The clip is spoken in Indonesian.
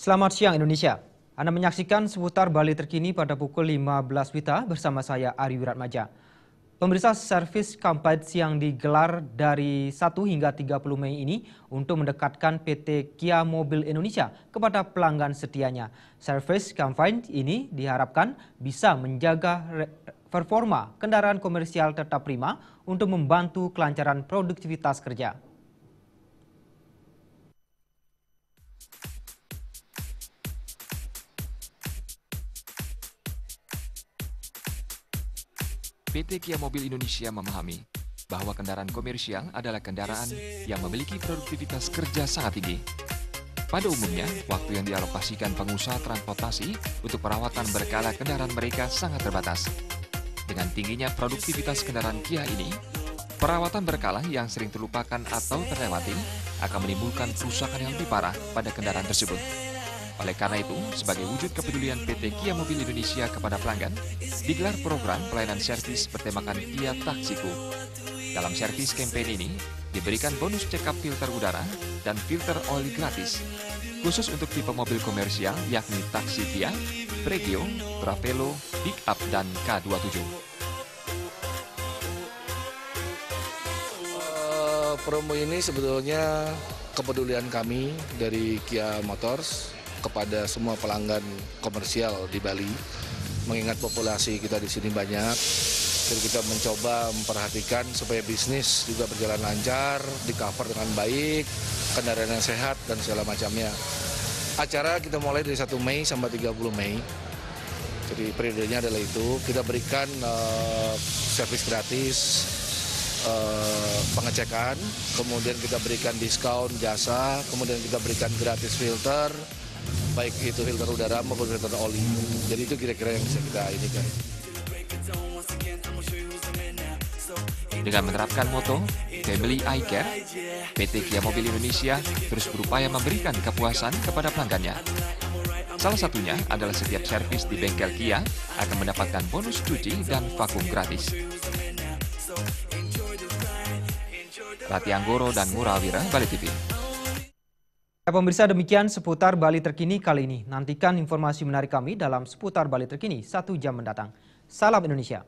Selamat siang Indonesia. Anda menyaksikan seputar Bali terkini pada pukul 15 WITA bersama saya Ari Wiratmaja. Pemirsa, servis kampanye yang digelar dari 1 hingga 30 Mei ini untuk mendekatkan PT Kia Mobil Indonesia kepada pelanggan setianya. Servis kampanye ini diharapkan bisa menjaga performa kendaraan komersial tetap prima untuk membantu kelancaran produktivitas kerja. PT Kia Mobil Indonesia memahami bahwa kendaraan komersial adalah kendaraan yang memiliki produktivitas kerja sangat tinggi. Pada umumnya, waktu yang dialokasikan pengusaha transportasi untuk perawatan berkala kendaraan mereka sangat terbatas. Dengan tingginya produktivitas kendaraan Kia ini, perawatan berkala yang sering terlupakan atau terlewati akan menimbulkan kerusakan yang lebih parah pada kendaraan tersebut. Oleh karena itu, sebagai wujud kepedulian PT Kia Mobil Indonesia kepada pelanggan, digelar program pelayanan servis bertemakan Kia Taksiku. Dalam servis kampanye ini, diberikan bonus check-up filter udara dan filter oil gratis, khusus untuk tipe mobil komersial yakni taksi Kia, Pregio, Travelo, Pickup, dan K27. Promo ini sebetulnya kepedulian kami dari Kia Motors kepada semua pelanggan komersial di Bali, mengingat populasi kita di sini banyak, jadi kita mencoba memperhatikan supaya bisnis juga berjalan lancar, di-cover dengan baik, kendaraan yang sehat dan segala macamnya. Acara kita mulai dari 1 Mei sampai 30 Mei, jadi periodenya adalah itu. Kita berikan servis gratis, pengecekan, kemudian kita berikan diskon jasa, kemudian kita berikan gratis filter, baik itu filter udara maupun filter oli. Jadi itu kira-kira yang bisa kita inikan. Dengan menerapkan moto Family I Care, PT Kia Mobil Indonesia terus berupaya memberikan kepuasan kepada pelanggannya. Salah satunya adalah setiap servis di bengkel Kia akan mendapatkan bonus cuci dan vakum gratis. Rati Anggoro dan Murawira, Bali TV. Pemirsa, demikian seputar Bali terkini kali ini. Nantikan informasi menarik kami dalam seputar Bali terkini 1 jam mendatang. Salam Indonesia.